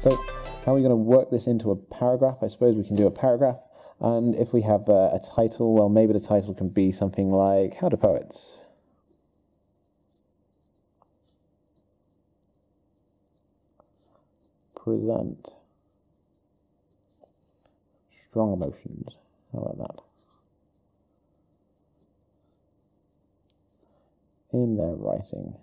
So how are we going to work this into a paragraph? I suppose we can do a paragraph, and if we have a title, well, maybe the title can be something like, How Do Poets? Present strong emotions? How about that? In their writing.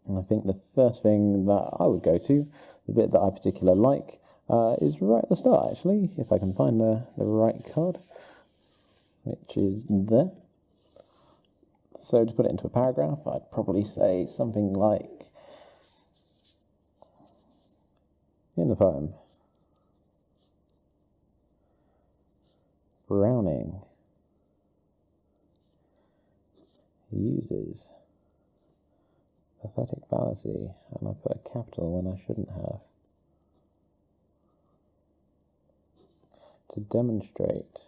And I think the first thing that I would go to, the bit that I particularly like, is right at the start, actually, if I can find the right card, which is there. So to put it into a paragraph, I'd probably say something like, in the poem, Browning uses pathetic fallacy, and I put a capital when I shouldn't have, to demonstrate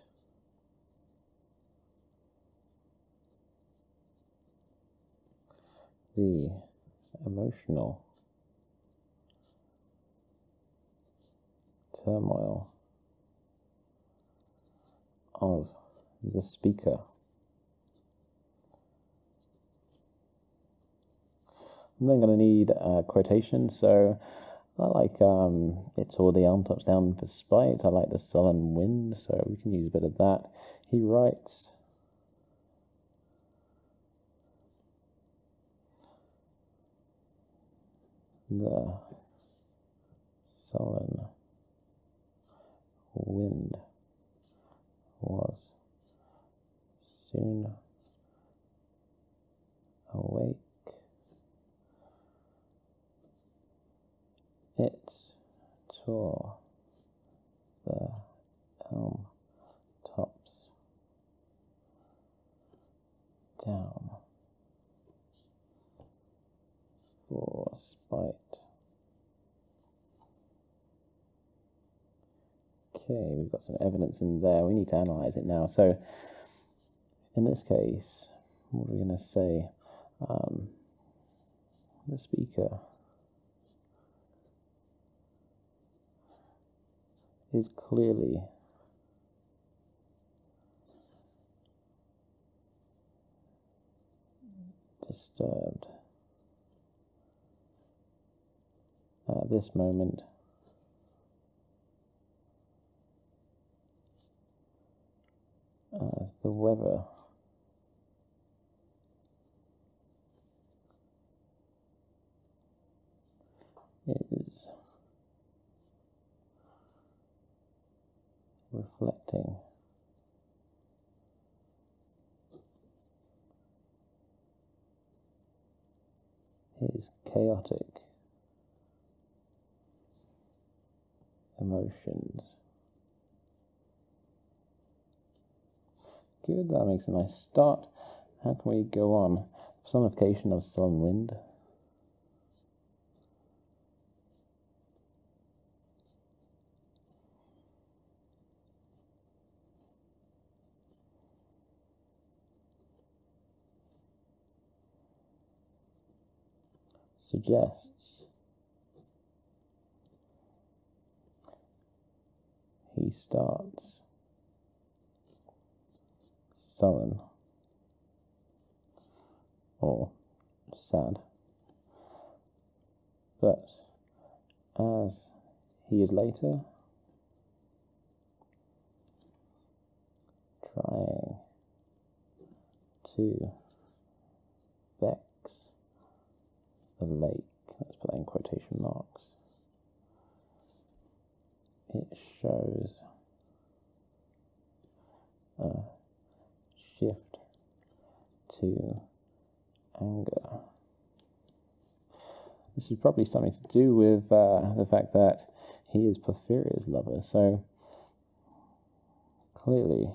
the emotional turmoil of the speaker. I'm then going to need quotations, so I like it tore the elm tops down for spite. I like the sullen wind, so we can use a bit of that. He writes, the sullen wind was soon awake. It tore the elm tops down for spite. Okay, we've got some evidence in there. We need to analyze it now. So, in this case, what are we going to say? The speaker is clearly disturbed at this moment as the weather is reflecting his chaotic emotions. Good, that makes a nice start. How can we go on? Personification of sullen wind. Suggests he starts sullen or sad, but as he is later trying to vex the lake, let's put that in quotation marks, it shows a shift to anger. This is probably something to do with the fact that he is Porphyria's lover, so clearly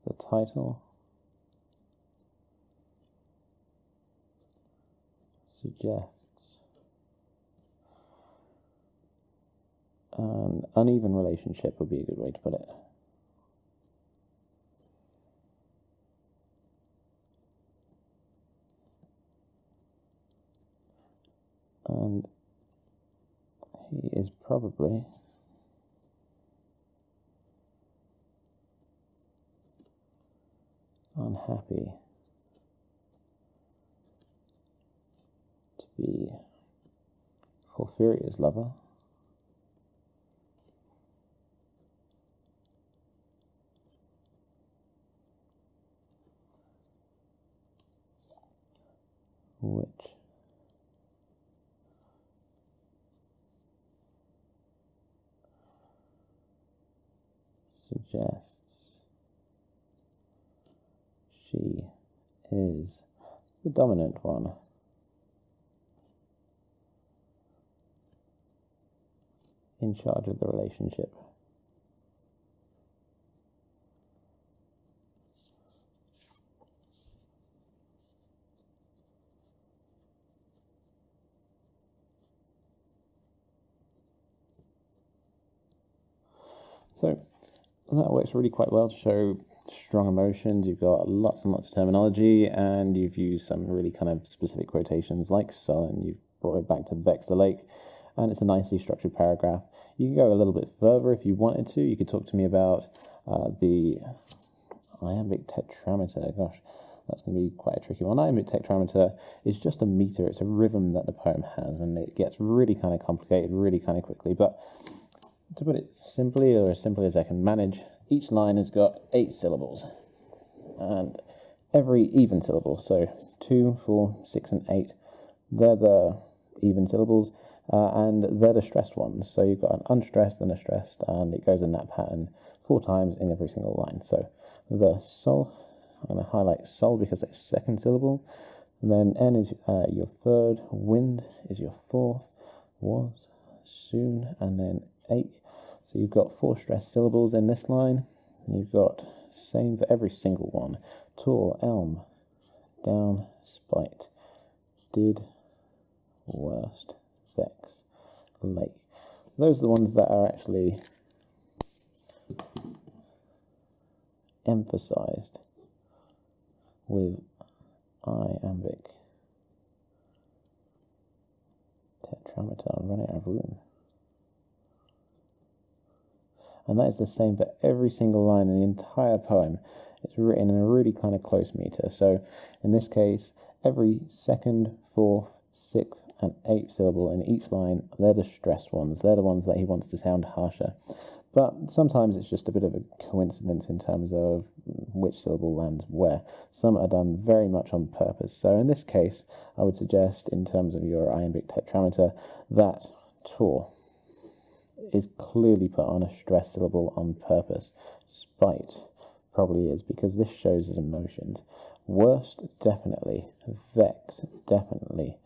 the title suggests an uneven relationship would be a good way to put it. And he is probably unhappy to be Porphyria's lover, which suggests she is the dominant one. In charge of the relationship. So that works really quite well to show strong emotions. You've got lots and lots of terminology, and you've used some really kind of specific quotations like sullen. You've brought it back to Vex the Lake, and it's a nicely structured paragraph. You can go a little bit further if you wanted to. You could talk to me about the iambic tetrameter. Gosh, that's going to be quite a tricky one. Iambic tetrameter is just a meter. It's a rhythm that the poem has, and it gets really kind of complicated really kind of quickly. But to put it simply, or as simply as I can manage, each line has got 8 syllables, and every even syllable, so 2, 4, 6, and 8, they're the even syllables, and they're the stressed ones. So you've got an unstressed and a stressed, and it goes in that pattern 4 times in every single line. So the sol, I'm going to highlight sol because it's second syllable, and then n is your third, wind is your fourth, was, soon, and then ache. So you've got 4 stressed syllables in this line. You've got same for every single one. Tor, elm, down, spite, did, worst, vex, lake. Those are the ones that are actually emphasized with iambic tetrameter. I'm running out of room. And that is the same for every single line in the entire poem. It's written in a really kind of close meter. So in this case, every second, fourth, sixth, and 8th syllable in each line, they're the stressed ones. They're the ones that he wants to sound harsher. But sometimes it's just a bit of a coincidence in terms of which syllable lands where. Some are done very much on purpose. So in this case, I would suggest, in terms of your iambic tetrameter, that tor is clearly put on a stressed syllable on purpose. Spite probably is, because this shows his emotions. Worst, definitely. Vex, definitely.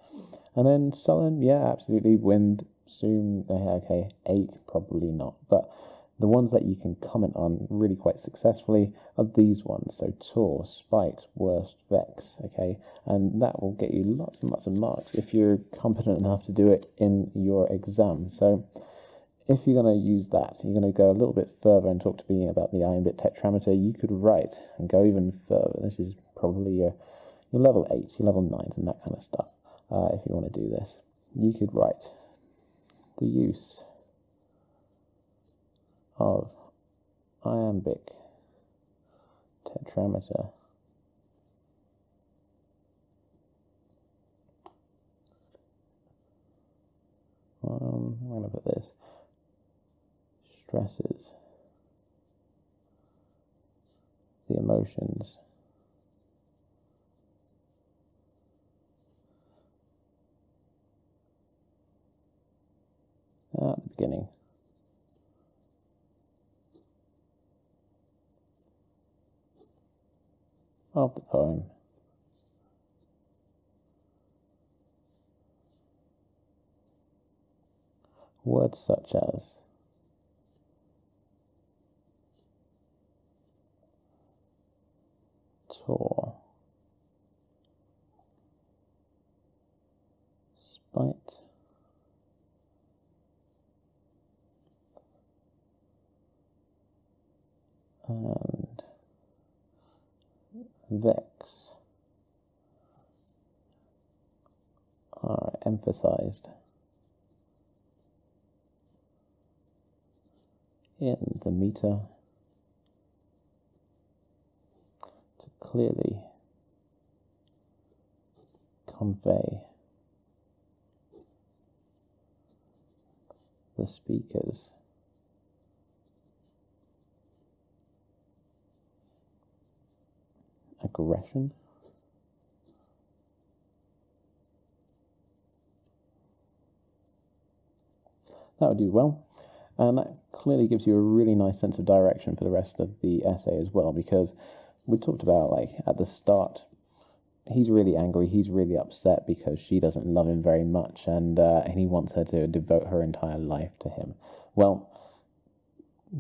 And then sullen, yeah, absolutely. Wind, soon, okay. Ache, probably not. But the ones that you can comment on really quite successfully are these ones. So tor, spite, worst, vex, okay? And that will get you lots and lots of marks if you're competent enough to do it in your exam. So if you're going to use that, you're going to go a little bit further and talk to me about the iambic tetrameter, you could write and go even further. This is probably your level 8s, your level 9s, and that kind of stuff. If you want to do this, you could write the use of iambic tetrameter I'm going to put this stresses the emotions at the beginning. Of the poem. Words such as tor, spite, and vex are emphasized in the meter to clearly convey the speaker's aggression, that would do well. And that clearly gives you a really nice sense of direction for the rest of the essay as well, because we talked about, like, at the start, he's really angry, he's really upset because she doesn't love him very much, and he wants her to devote her entire life to him. Well,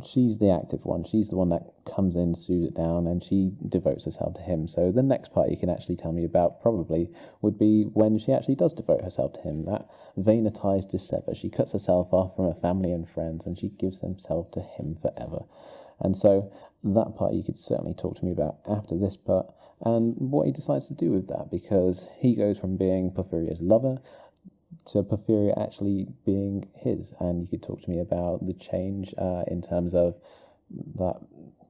she's the active one. She's the one that comes in, soothes it down, and she devotes herself to him. So the next part you can actually tell me about probably would be when she actually does devote herself to him. That vainer ties dissever. She cuts herself off from her family and friends, and she gives herself to him forever. And so that part you could certainly talk to me about after this part, and what he decides to do with that, because he goes from being Porphyria's lover to Porphyria actually being his. And you could talk to me about the change in terms of that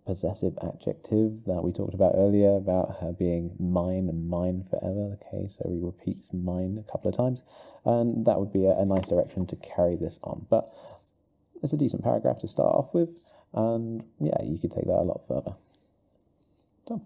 possessive adjective that we talked about earlier, about her being mine and mine forever. Okay, so he repeats mine a couple of times, and that would be a nice direction to carry this on. But it's a decent paragraph to start off with, and yeah, you could take that a lot further. Done.